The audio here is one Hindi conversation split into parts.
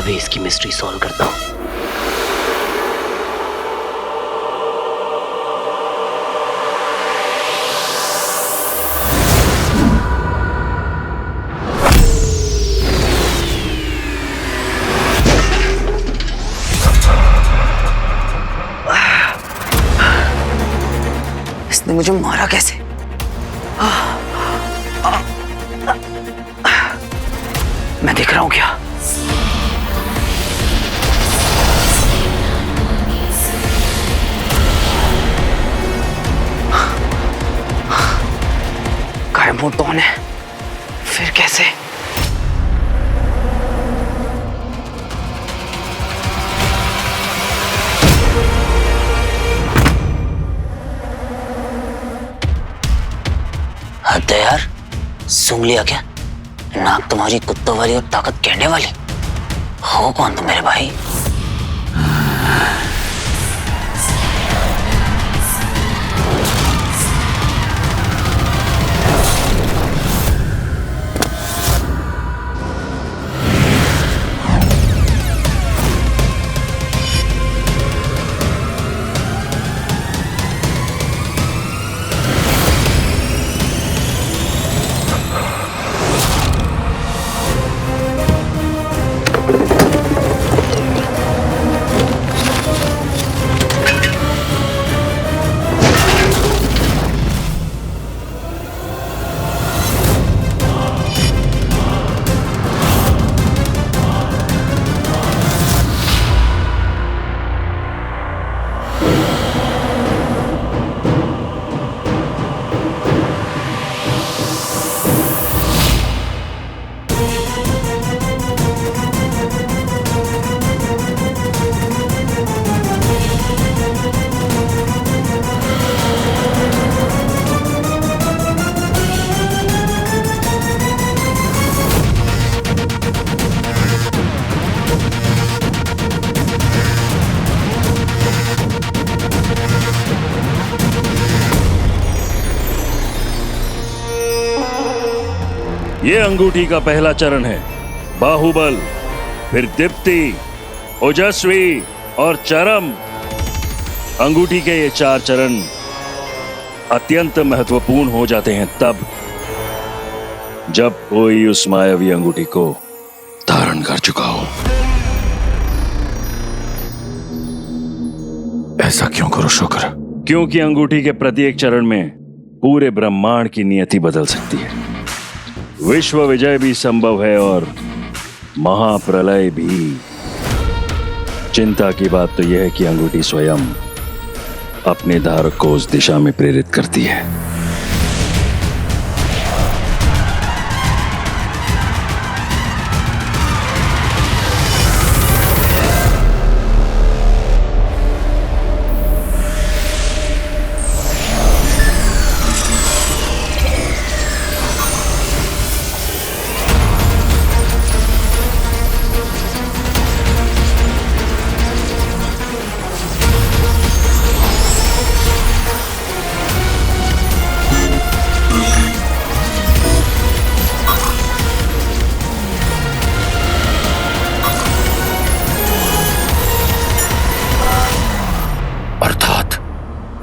अभी इसकी मिस्ट्री सॉल्व करता हूं। इसने मुझे मारा कैसे? मैं दिख रहा हूं क्या? गायब हूं कौन है? फिर कैसे? हद है यार, सूंघ लिया क्या? नाक तुम्हारी कुत्तों वाली और ताकत कहने वाली। हो कौन तुम मेरे भाई? ये अंगूठी का पहला चरण है, बाहुबल, फिर दीप्ति, ओजस्वी और चरम। अंगूठी के ये 4 चरण अत्यंत महत्वपूर्ण हो जाते हैं तब जब कोई उस मायावी अंगूठी को धारण कर चुका हो। ऐसा क्यों करो शुक्र? क्योंकि अंगूठी के प्रत्येक चरण में पूरे ब्रह्मांड की नियति बदल सकती है। विश्व विजय भी संभव है और महाप्रलय भी। चिंता की बात तो यह है कि अंगूठी स्वयं अपने धारक को उस दिशा में प्रेरित करती है।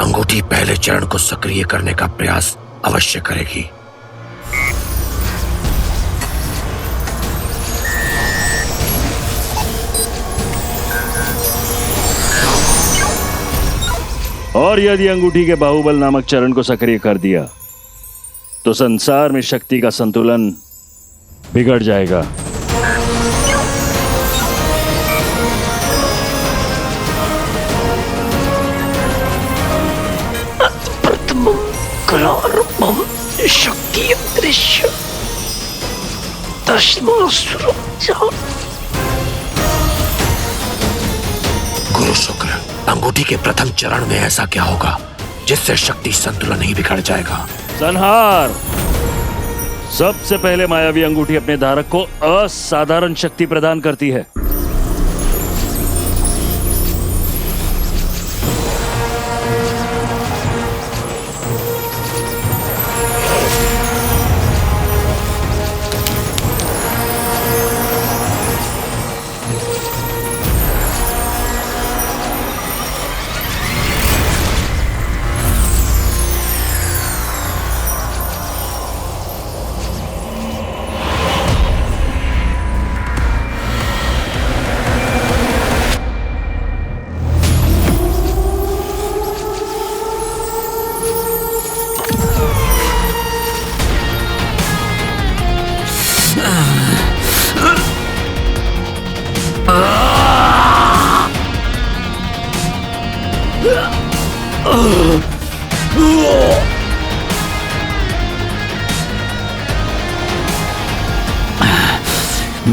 अंगूठी पहले चरण को सक्रिय करने का प्रयास अवश्य करेगी। और यदि अंगूठी के बाहुबल नामक चरण को सक्रिय कर दिया तो संसार में शक्ति का संतुलन बिगड़ जाएगा। कलारंभम शक्ति दृश्य गुरु शुक्र, अंगूठी के प्रथम चरण में ऐसा क्या होगा जिससे शक्ति संतुलन ही बिगड़ जाएगा? संहार। सबसे पहले मायावी अंगूठी अपने धारक को असाधारण शक्ति प्रदान करती है।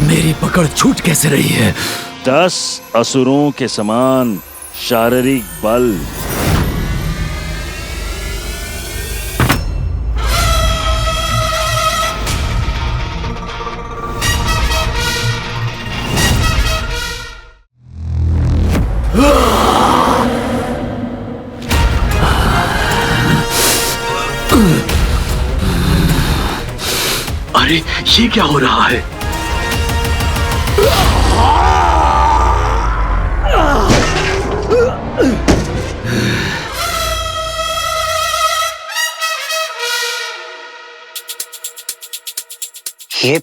मेरी पकड़ छूट कैसे रही है? 10 असुरों के समान शारीरिक बल। अरे ये क्या हो रहा है? ये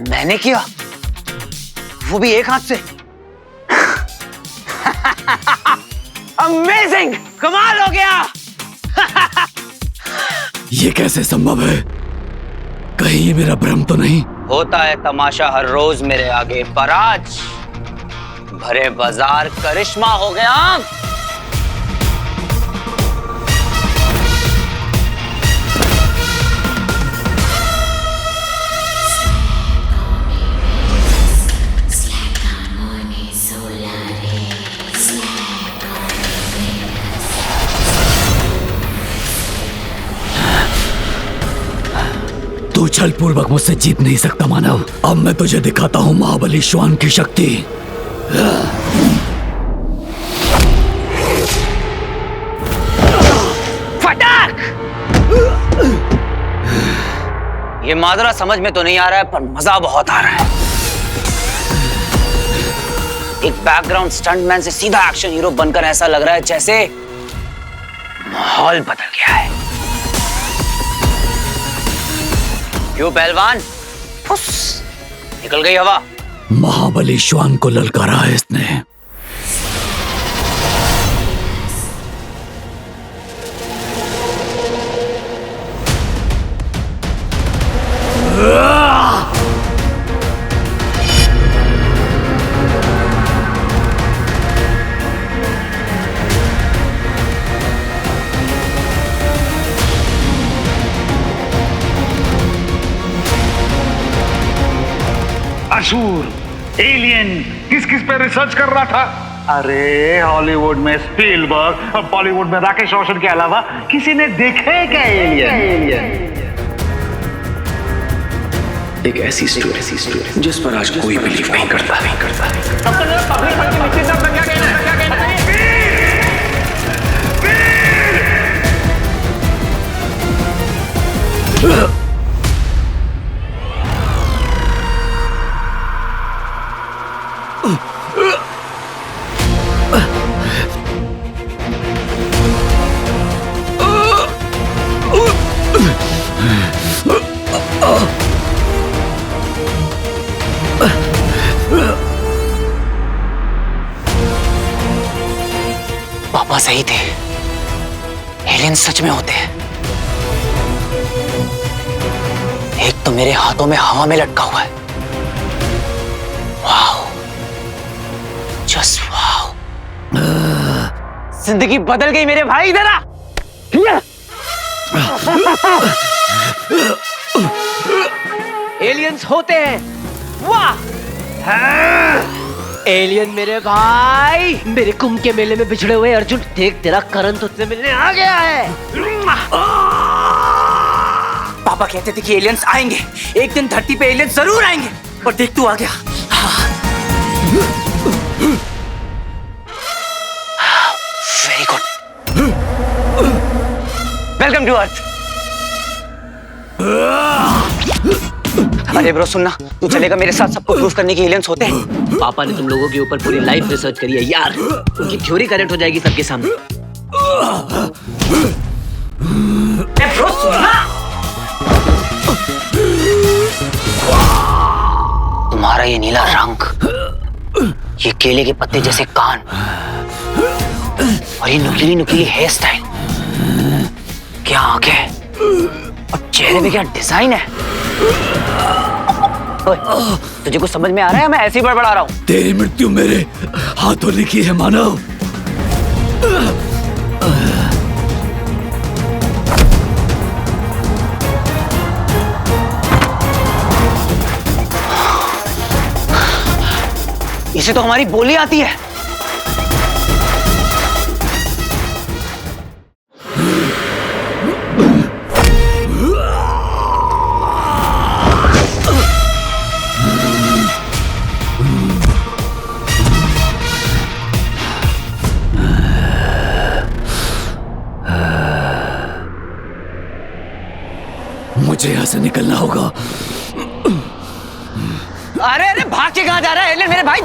मैंने किया, वो भी एक हाथ से। अमेजिंग, कमाल हो गया। ये कैसे संभव है? कहीं ये मेरा भ्रम तो नहीं? होता है तमाशा हर रोज मेरे आगे, पर आज भरे बाजार करिश्मा हो गया। तू छल पूर्वक मुझसे जीत नहीं सकता मानव। अब मैं तुझे दिखाता हूं महाबली श्वान की शक्ति। फटाक! ये माजरा समझ में तो नहीं आ रहा है, पर मजा बहुत आ रहा है। एक बैकग्राउंड स्टंटमैन से सीधा एक्शन हीरो बनकर ऐसा लग रहा है जैसे माहौल बदल गया है। क्यों पहलवान? फुस, निकल गई हवा। महाबली श्वान को ललकारा है इसने। असुर, एलियन, किस किस पे रिसर्च कर रहा था? अरे हॉलीवुड में स्पीलबर्ग और बॉलीवुड में राकेश रोशन के अलावा किसी ने देखा है क्या एलियन? एक ऐसी स्टोरी जिस पर आज कोई बिलीव नहीं करता। पापा सही थे, एलियन सच में होते हैं। एक तो मेरे हाथों में हवा में लटका हुआ है। Wow, just wow. जिंदगी बदल गई मेरे भाई। इधर आ। एलियंस होते हैं, वाह। एलियन मेरे भाई, मेरे कुंभ के मेले में बिछड़े हुए अर्जुन, देख तेरा करण तुझसे मिलने आ गया है। पापा कहते थे कि एलियंस आएंगे, एक दिन धरती पे एलियंस जरूर आएंगे, और देख तू आ गया। Very good, welcome to earth. अरे ब्रो सुनना, तू चलेगा मेरे साथ सबको प्रूफ करने की एलियंस होते हैं। पापा ने तुम लोगों के ऊपर पूरी लाइफ रिसर्च करी है यार, उनकी थ्योरी करेक्ट हो जाएगी सबके सामने। ब्रो सुनना, तुम्हारा ये नीला रंग, ये केले के पत्ते जैसे कान, और ये नुकीली नुकीली हेयर स्टाइल, क्या आंखें और चेहरे में क्या डिजाइन है। ओए, तुझे कुछ समझ में आ रहा है? मैं ऐसे ही बड़बड़ा रहा हूँ। तेरी मृत्यु मेरे हाथों लिखी है मानव। इसे तो हमारी बोली आती है। मुझे यहां से निकलना होगा। अरे अरे भाग के कहां जा रहा है एलियन मेरे भाई?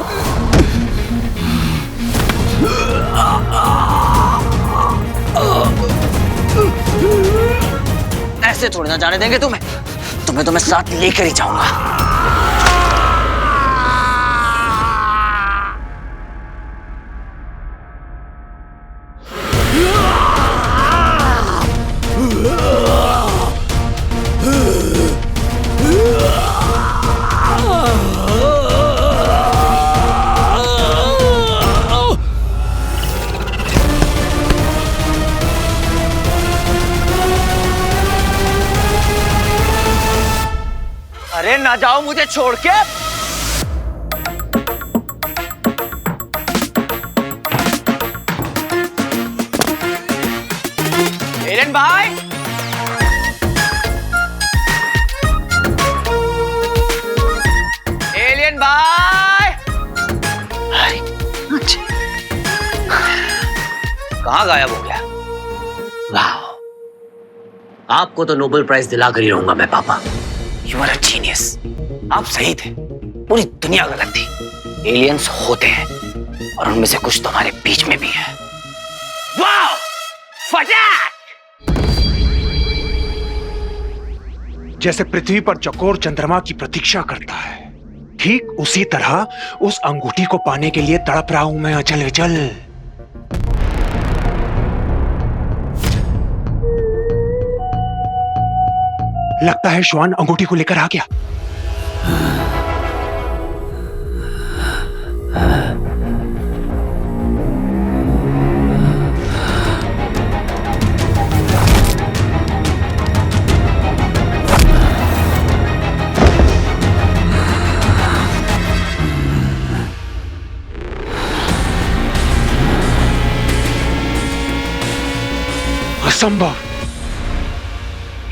ऐसे थोड़ी ना जाने देंगे तुम्हें। तुम्हें तो मैं साथ लेकर ही जाऊंगा। अरे ना जाओ मुझे छोड़ के। एलियन भाई, एलियन भाई, कहां गायब हो गया? वाह, आपको तो नोबेल प्राइज दिलाकर ही रहूंगा मैं पापा। You are a genius. आप सही थे, पूरी दुनिया गलत थी। एलियंस होते हैं और उनमें से कुछ तुम्हारे बीच में भी है। वाह! फटाक! जैसे पृथ्वी पर चकोर चंद्रमा की प्रतीक्षा करता है, ठीक उसी तरह उस अंगूठी को पाने के लिए तड़प रहा हूं मैं अचल विचल। लगता है श्वान अंगूठी को लेकर आ गया। असंभव।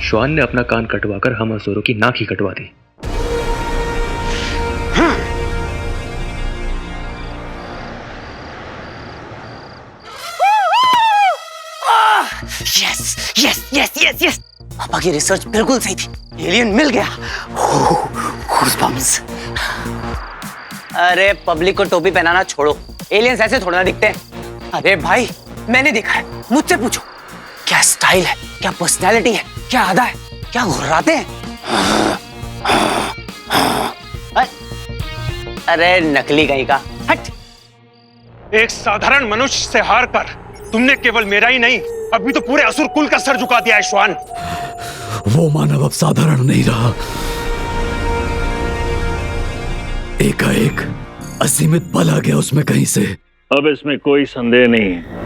श्वान ने अपना कान कटवाकर हम असुरों की नाक ही कटवा दी। Yes yes yes yes yes, पापा की रिसर्च बिल्कुल सही थी। एलियन मिल गया। गूज़बम्प्स। अरे पब्लिक को टोपी पहनाना छोड़ो, एलियंस ऐसे थोड़ा ना दिखते हैं। अरे भाई मैंने देखा है, मुझसे पूछो। क्या स्टाइल है, क्या पर्सनैलिटी है, क्या अदा है, क्या घुर्राते हैं। अरे नकली कहीं का, हट। एक साधारण मनुष्य से हार कर तुमने केवल मेरा ही नहीं, अभी तो पूरे असुर कुल का सर झुका दिया है श्वान। वो मानव अब साधारण नहीं रहा। एकाएक असीमित बल आ गया उसमें कहीं से। अब इसमें कोई संदेह नहीं है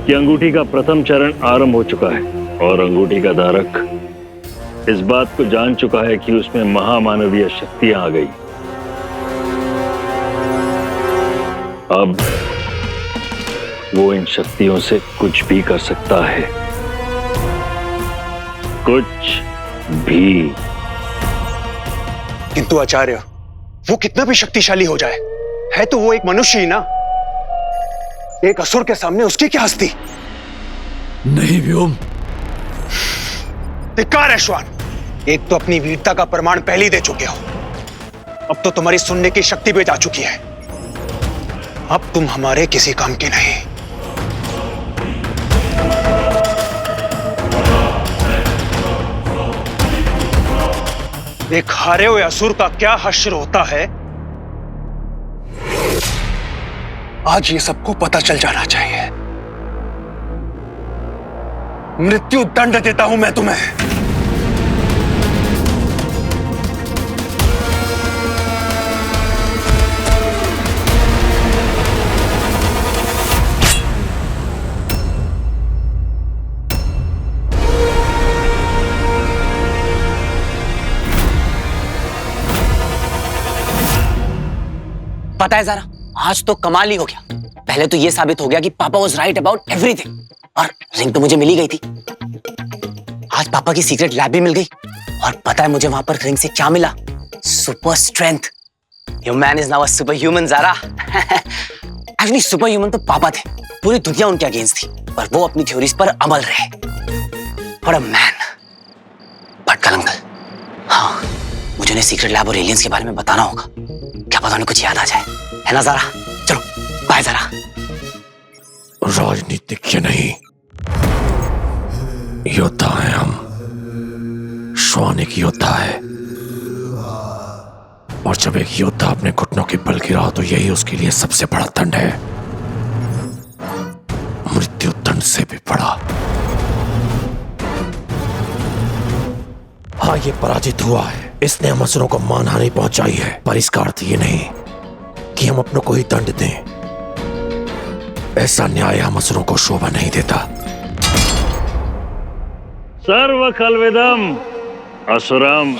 कि अंगूठी का प्रथम चरण आरंभ हो चुका है और अंगूठी का धारक इस बात को जान चुका है कि उसमें महामानवीय शक्तियां आ गई। अब वो इन शक्तियों से कुछ भी कर सकता है, कुछ भी। किंतु आचार्य, वो कितना भी शक्तिशाली हो जाए, है तो वो एक मनुष्य ही ना। एक असुर के सामने उसकी क्या हस्ती। नहीं व्योम, धिक्कार है श्वान। एक तो अपनी वीरता का प्रमाण पहले ही दे चुके हो, अब तो तुम्हारी सुनने की शक्ति भी जा चुकी है। अब तुम हमारे किसी काम के नहीं। एक हारे हुए असुर का क्या हश्र होता है, आज ये सबको पता चल जाना चाहिए। मृत्यु दंड देता हूं मैं तुम्हें। पता है जरा, आज तो कमाल ही हो गया। पहले तो ये साबित हो गया कि पापा वाज राइट अबाउट एवरीथिंग, और रिंग तो मुझे मिल ही गई थी। आज पापा की सीक्रेट लैब भी मिल गई, और पता है मुझे वहां पर रिंग से क्या मिला? Super strength. Your man is now a superhuman Zara. Actually superhuman तो पापा थे, पूरी दुनिया उनके अगेंस्ट थी, पर वो अपनी थ्योरीज पर अमल रहे। What a man. बट कल अंकल, हाँ, मुझे उन्हें सीक्रेट लैब और एलियंस के बारे में बताना होगा। क्या पता उन्हें कुछ याद आ जाए, है ना ज़ारा? चलो बाय ज़ारा। राजनीतिज्ञ नहीं, योद्धा हैं हम। श्वान एक योद्धा है, और जब एक योद्धा अपने घुटनों के बल गिरा तो यही उसके लिए सबसे बड़ा दंड है, मृत्यु दंड से भी बड़ा। हाँ, ये पराजित हुआ है, इसने हम असुरों को मानहानि पहुंचाई है, पर इसका अर्थ ये नहीं कि हम अपनों को ही दंड दें। ऐसा न्याय हम असुरों को शोभा नहीं देता। सर्व खलविदम असुरम।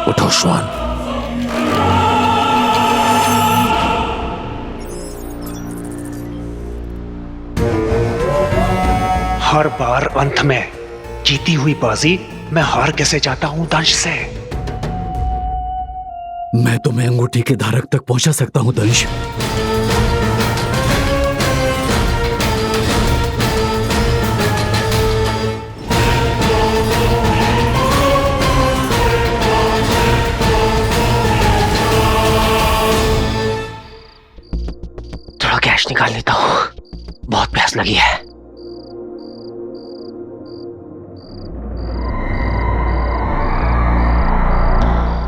उठो श्वान। हर बार अंत में जीती हुई बाजी मैं हार कैसे जाता हूं दंश से? मैं तुम्हें अंगूठी के धारक तक पहुंचा सकता हूं दंश। थोड़ा कैश निकाल लेता हूं, बहुत प्यास लगी है।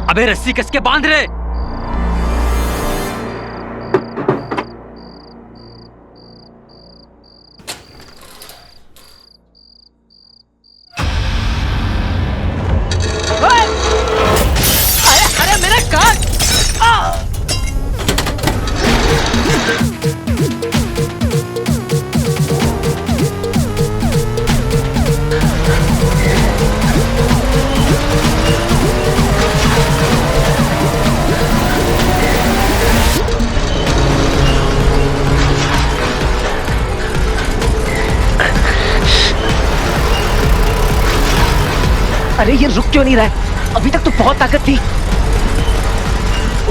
अबे रस्सी कस के बांध रहे। अरे मेरा कान। अरे ये रुक क्यों नहीं रहा है? अभी तक तो बहुत ताकत थी।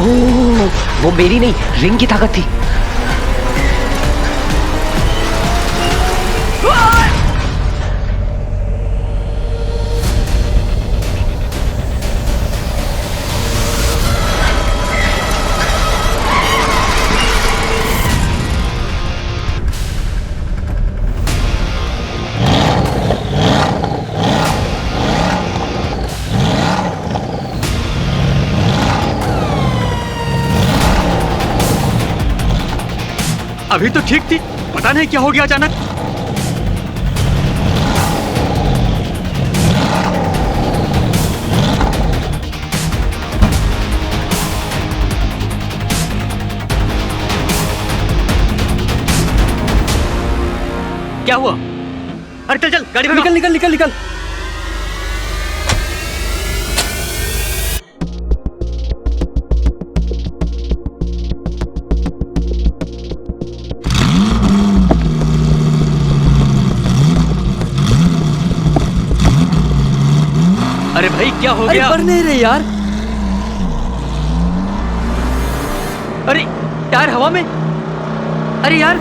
ओह, वो मेरी नहीं, रिंग की ताकत थी। अभी तो ठीक थी, पता नहीं क्या हो गया अचानक। क्या हुआ? अरे चल चल, गाड़ी में निकल निकल निकल निकल। अरे भाई क्या हो अरे गया? बढ़ नहीं रहे यार। अरे टायर हवा में। अरे यार